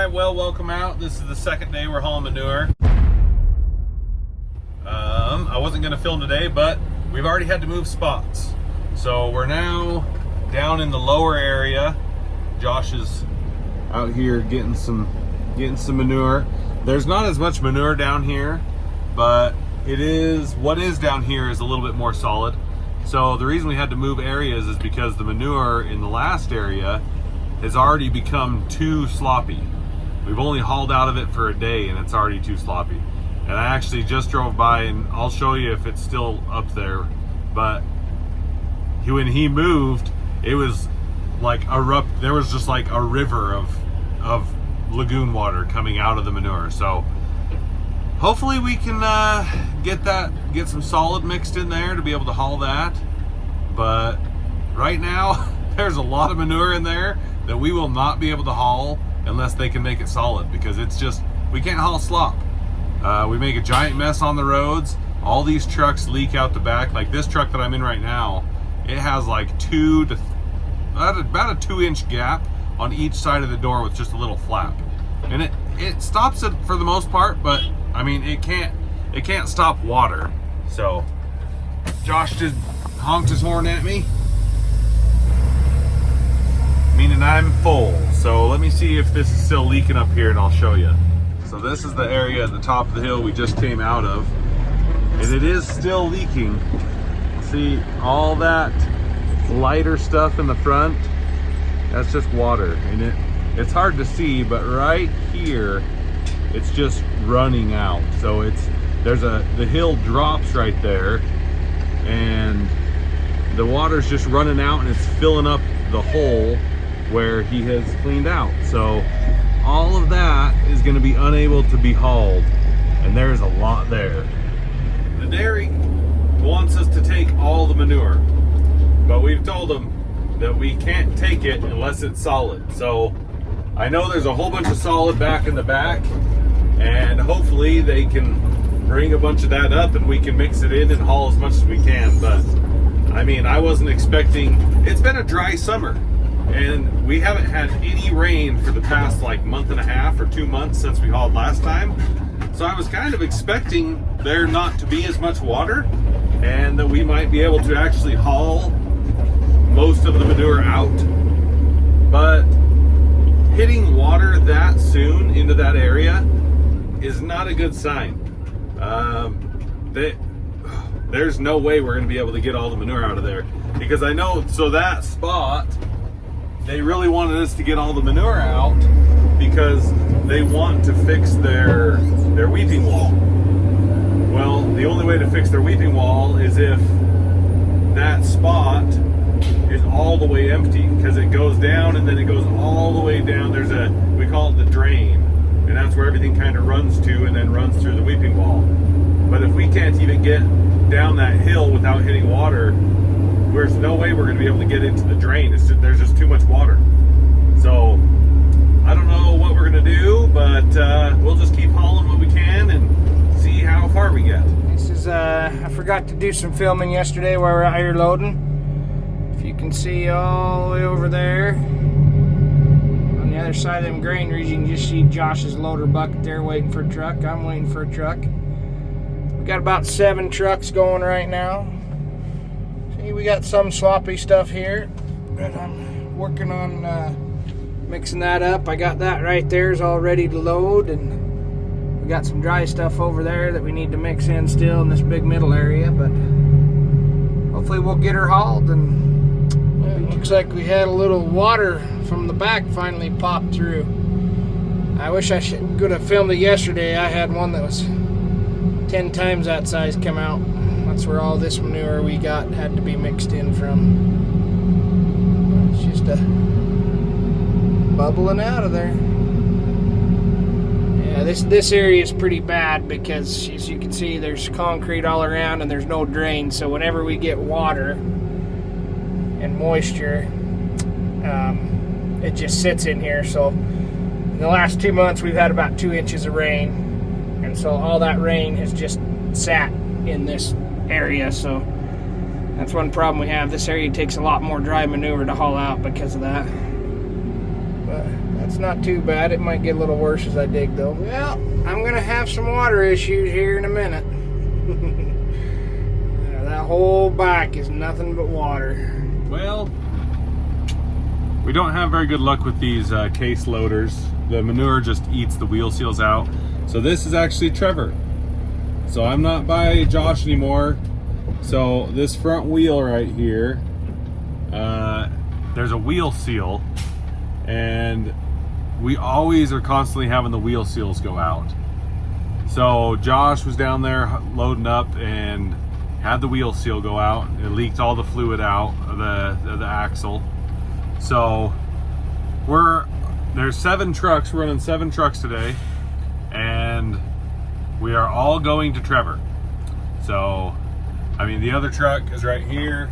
Alright, well, welcome out. This is the second day we're hauling manure. I wasn't going to film today, but we've already had to move spots. So we're now down in the lower area. Josh is out here getting some manure. There's not as much manure down here, but what is down here is a little bit more solid. So the reason we had to move areas is because the manure in the last area has already become too sloppy. We've only hauled out of it for a day and it's already too sloppy. And I actually just drove by, and I'll show you if it's still up there, but when he moved, it was like there was just like a river of lagoon water coming out of the manure. So hopefully we can get some solid mixed in there to be able to haul that. But right now there's a lot of manure in there that we will not be able to haul unless they can make it solid, because it's just, we can't haul slop. We make a giant mess on the roads. All these trucks leak out the back. Like this truck that I'm in right now, it has like about a 2-inch gap on each side of the door with just a little flap. And it stops it for the most part, but I mean, it can't stop water. So Josh just honked his horn at me, meaning I'm full. So let me see if this is still leaking up here and I'll show you. So this is the area at the top of the hill we just came out of, and it is still leaking. See all that lighter stuff in the front? That's just water, and it's hard to see, but right here it's just running out. So the hill drops right there, and the water's just running out and it's filling up the hole where he has cleaned out. So all of that is going to be unable to be hauled, and there's a lot there. The dairy wants us to take all the manure, but we've told them that we can't take it unless it's solid. So I know there's a whole bunch of solid back in the back, and hopefully they can bring a bunch of that up and we can mix it in and haul as much as we can. But I mean, I wasn't expecting, it's been a dry summer and we haven't had any rain for the past like month and a half or 2 months since we hauled last time. So I was kind of expecting there not to be as much water and that we might be able to actually haul most of the manure out. But hitting water that soon into that area is not a good sign. There's no way we're going to be able to get all the manure out of there, because I know, so that spot, they really wanted us to get all the manure out because they want to fix their weeping wall. Well, the only way to fix their weeping wall is if that spot is all the way empty, because it goes down and then it goes all the way down. We call it the drain, and that's where everything kind of runs to and then runs through the weeping wall. But if we can't even get down that hill without hitting water, there's no way we're going to be able to get into the drain. There's just too much water. So I don't know what we're going to do, but we'll just keep hauling what we can and see how far we get. This is I forgot to do some filming yesterday while we were out here loading. If you can see all the way over there on the other side of them granary, you can just see Josh's loader bucket there waiting for a truck. I'm waiting for a truck. We got about 7 trucks going right now. See, we got some sloppy stuff here, and I'm working on mixing that up. I got that right there is all ready to load, and we got some dry stuff over there that we need to mix in still in this big middle area, but hopefully we'll get her hauled. And it looks like we had a little water from the back finally popped through. I wish I could have filmed it yesterday. I had one that was 10 times that size come out. That's where all this manure we got had to be mixed in from. It's just bubbling out of there. Yeah, this area is pretty bad because, as you can see, there's concrete all around and there's no drain. So whenever we get water and moisture, it just sits in here. So in the last 2 months we've had about 2 inches of rain. And so all that rain has just sat in this area, so that's one problem we have. This area takes a lot more dry manure to haul out because of that. But That's not too bad. It might get a little worse as I dig, though. Well, I'm going to have some water issues here in a minute. That whole back is nothing but water. Well, we don't have very good luck with these case loaders. The manure just eats the wheel seals out. So this is actually Trevor. So I'm not by Josh anymore. So this front wheel right here, there's a wheel seal, and we always are constantly having the wheel seals go out. So Josh was down there loading up and had the wheel seal go out. It leaked all the fluid out of the axle. So there's 7 trucks. We're running 7 trucks today, and we are all going to Trevor. So, I mean, the other truck is right here.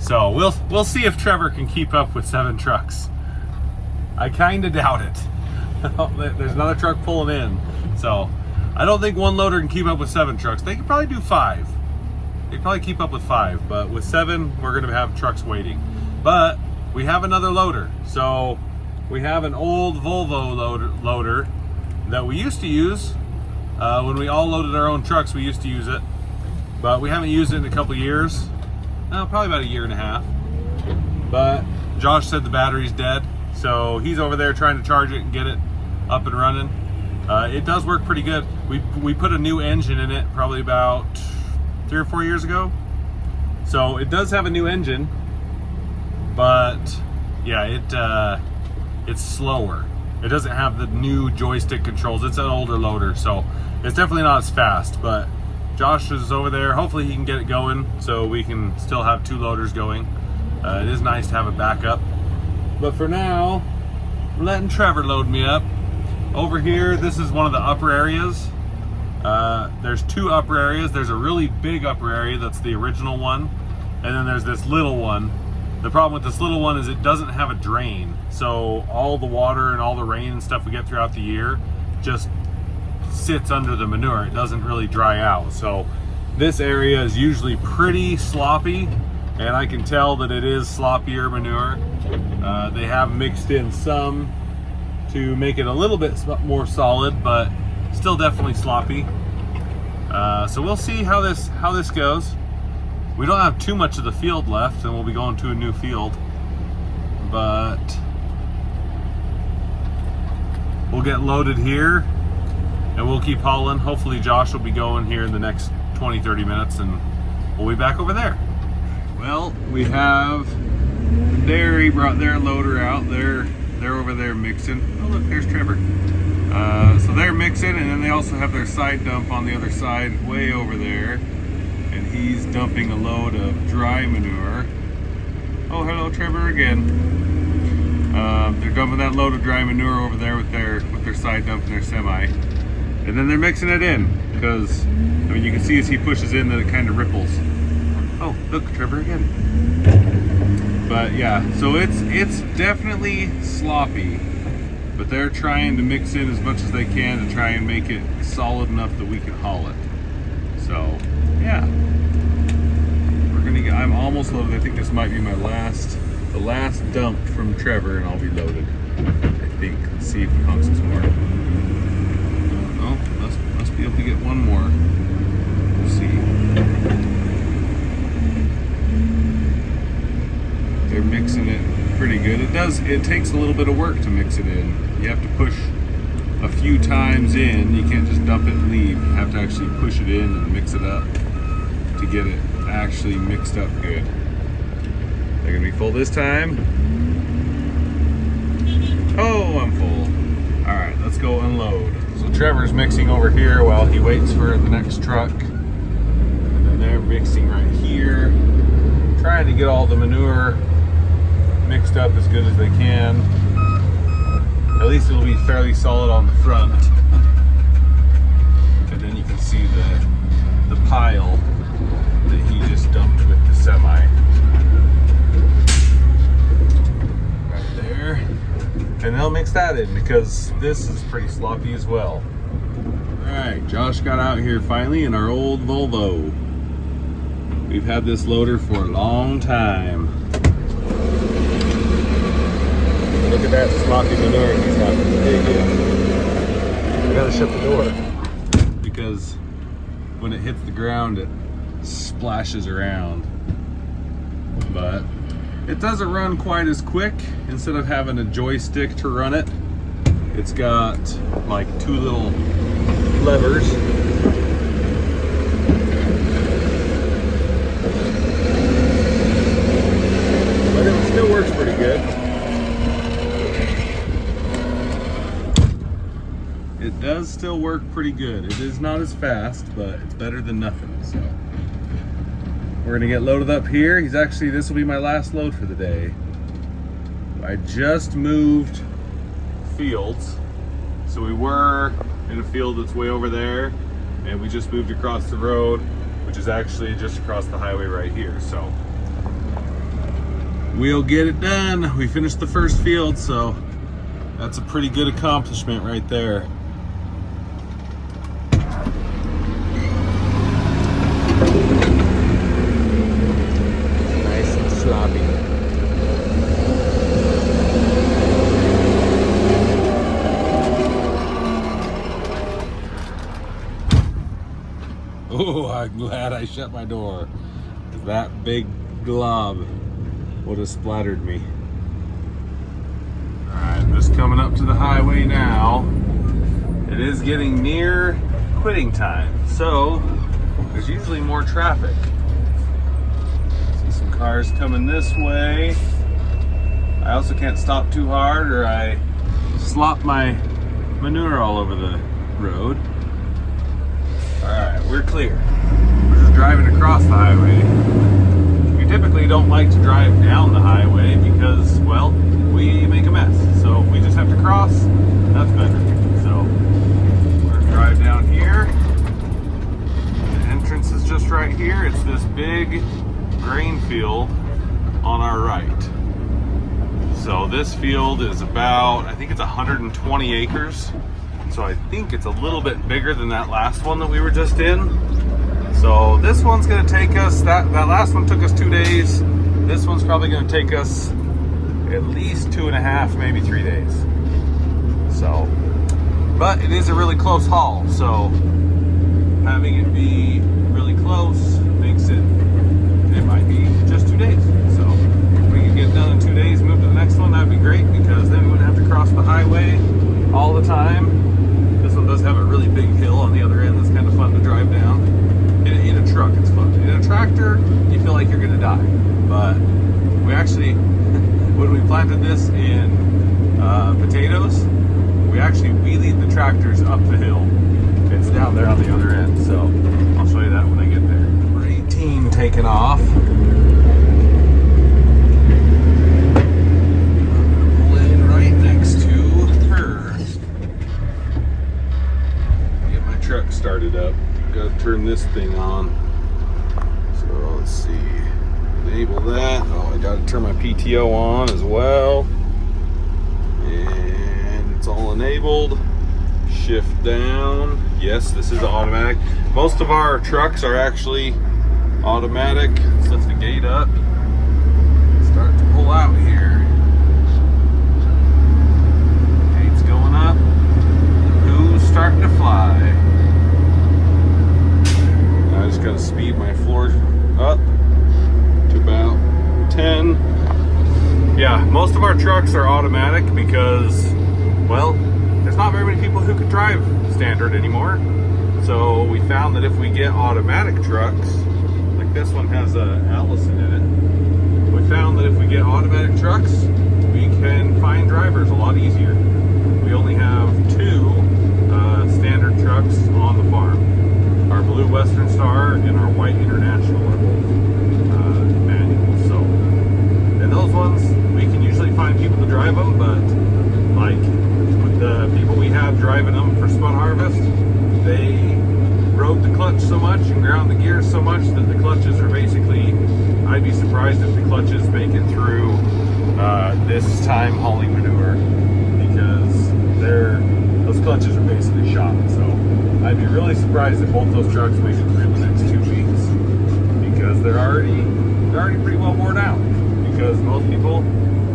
So we'll see if Trevor can keep up with 7 trucks. I kind of doubt it. There's another truck pulling in. So I don't think one loader can keep up with 7 trucks. They could probably do 5. They could probably keep up with 5, but with 7, we're gonna have trucks waiting. But we have another loader. So we have an old Volvo loader that we used to use. When we all loaded our own trucks, we used to use it. But we haven't used it in a couple years. No, probably about a year and a half. But Josh said the battery's dead. So he's over there trying to charge it and get it up and running. It does work pretty good. We put a new engine in it probably about 3 or 4 years ago. So it does have a new engine, but yeah, it's slower. It doesn't have the new joystick controls. It's an older loader, so it's definitely not as fast. But Josh is over there. Hopefully he can get it going so we can still have 2 loaders going. It is nice to have a backup. But for now, I'm letting Trevor load me up. Over here, this is one of the upper areas. There's 2 upper areas. There's a really big upper area that's the original one. And then there's this little one. The problem with this little one is it doesn't have a drain. So all the water and all the rain and stuff we get throughout the year just sits under the manure. It doesn't really dry out. So this area is usually pretty sloppy, and I can tell that it is sloppier manure. They have mixed in some to make it a little bit more solid, but still definitely sloppy. So we'll see how this goes. We don't have too much of the field left, and we'll be going to a new field, but we'll get loaded here and we'll keep hauling. Hopefully Josh will be going here in the next 20-30 minutes, and we'll be back over there. Well, we have Dairy brought their loader out. They're over there mixing. Oh look, there's Trevor. So they're mixing, and then they also have their side dump on the other side way over there. And he's dumping a load of dry manure. Oh, hello, Trevor again. They're dumping that load of dry manure over there with their side dump and their semi. And then they're mixing it in, because, I mean, you can see as he pushes in that it kind of ripples. Oh, look, Trevor again. But yeah, so it's definitely sloppy, but they're trying to mix in as much as they can to try and make it solid enough that we can haul it. So yeah, I'm almost loaded. I think this might be the last dump from Trevor, and I'll be loaded, I think. Let's see if he hunks some more. Oh, must be able to get one more. We'll see. They're mixing it pretty good. It takes a little bit of work to mix it in. You have to push a few times in. You can't just dump it and leave. You have to actually push it in and mix it up to get it actually mixed up good. They're gonna be full this time. Oh, I'm full. All right, let's go unload. So Trevor's mixing over here while he waits for the next truck. And then they're mixing right here, trying to get all the manure mixed up as good as they can. At least it'll be fairly solid on the front. And then you can see the pile that he just dumped with the semi. Right there. And they'll mix that in because this is pretty sloppy as well. Alright, Josh got out here finally in our old Volvo. We've had this loader for a long time. look at that sloppy manure he's having to dig in. I gotta shut the door because when it hits the ground, it splashes around. But it doesn't run quite as quick. Instead of having a joystick to run it, it's got like 2 little levers. But it still works pretty good. It does still work pretty good. It is not as fast, but it's better than nothing. So we're gonna get loaded up here. This will be my last load for the day. I just moved fields. So we were in a field that's way over there, and we just moved across the road, which is actually just across the highway right here. So we'll get it done. We finished the first field, so that's a pretty good accomplishment right there. Nice and sloppy. Oh, I'm glad I shut my door. That big glob would have splattered me. Alright, just coming up to the highway now. It is getting near quitting time, so there's usually more traffic. See some cars coming this way. I also can't stop too hard or I slop my manure all over the road. Alright, we're clear. We're just driving across the highway. We typically don't like to drive down the highway because, well, we make a mess. So we just have to cross, that's better. So we're gonna drive down here. The entrance is just right here. It's this big grain field on our right. So this field is about, I think it's 120 acres. So I think it's a little bit bigger than that last one that we were just in. So this one's gonna take us, that last one took us 2 days. This one's probably gonna take us at least 2.5, maybe 3 days. So, but it is a really close haul. So having it be really close makes it might be just 2 days. So if we can get done in 2 days, move to the next one, that'd be great because then we wouldn't have to cross the highway all the time. This one does have a really big hill on the other end that's kind of fun to drive down. In a truck, it's fun. In a tractor, you feel like you're gonna die. But we actually, when we planted this in potatoes, we actually wheelied the tractors up the hill. It's down there on the other end, so I'll show you that when I get there. We're 18 taking off. Pull in right next to her. Get my truck started up. Gotta turn this thing on. So let's see. Enable that. Oh, I gotta turn my PTO on as well. And it's all enabled. Shift down. Yes, this is automatic. Most of our trucks are actually automatic. Let's lift the gate up. Start to pull out here. Gate's going up. Who's starting to fly? I just gotta speed my floor up to about 10. Yeah, most of our trucks are automatic because, well, there's not very many people who could drive standard anymore. So we found that if we get automatic trucks, like this one has a Allison in it. We found that if we get automatic trucks, we can find drivers a lot easier. We only have 2 standard trucks on the farm. Our blue Western Star and our white International are both manual. So, and those ones, we can usually find people to drive them, but like with the people we have driving them for spun harvest, they rode the clutch so much and ground the gears so much that the clutches are basically, I'd be surprised if the clutches make it through this time hauling manure because those clutches are basically shot. So I'd be really surprised if both those trucks make it through the next 2 weeks because they're already pretty well worn out because most people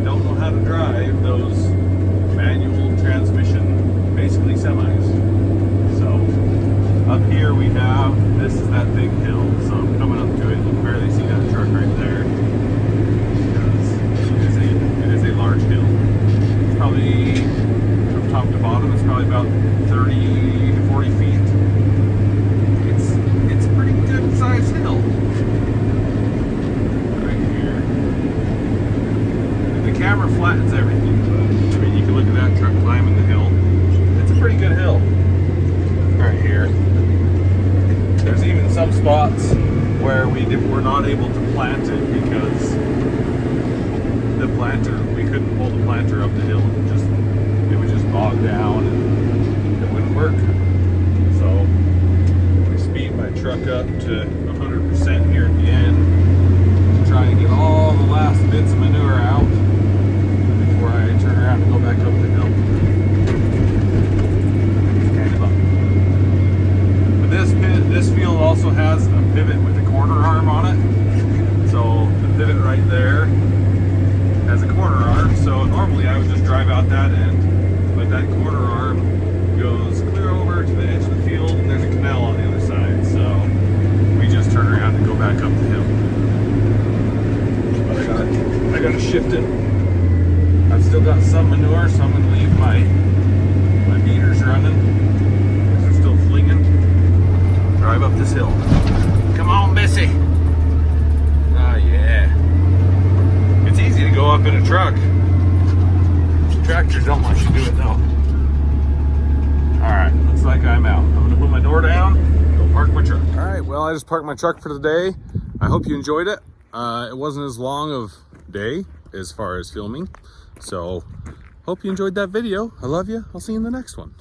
don't know how to drive those manual transmission, basically semis. So up here we have, this is that big hill. So I'm coming up to it. You can barely see that truck right there because it is a large hill. It's probably from top to bottom. It's probably about 30 to 40 feet. It's a pretty good sized hill. Camera flattens everything, but I mean, you can look at that truck climbing the hill. It's a pretty good hill right here. There's even some spots where we're not able to plant it because the planter, we couldn't pull the planter up the hill. It would just bog down and it wouldn't work. So we speed my truck up to 100% here at the end to try and get all the last bits of manure out before I turn around and go back up the hill. It's kind of up. But this field also has a pivot with a quarter arm on it. So the pivot right there has a quarter arm. So normally I would just drive out that end, but that quarter arm goes clear over to the edge of the field and there's a canal on the other side. So we just turn around and go back up the hill. But I gotta shift it. I've still got some manure, so I'm going to leave my meters running. They're still flinging. Drive up this hill. Come on, Bessie. Oh, yeah. It's easy to go up in a truck. Tractors don't want you to do it, though. Alright, looks like I'm out. I'm going to put my door down, go park my truck. Alright, well, I just parked my truck for the day. I hope you enjoyed it. It wasn't as long of a day as far as filming. So, hope you enjoyed that video. I love you. I'll see you in the next one.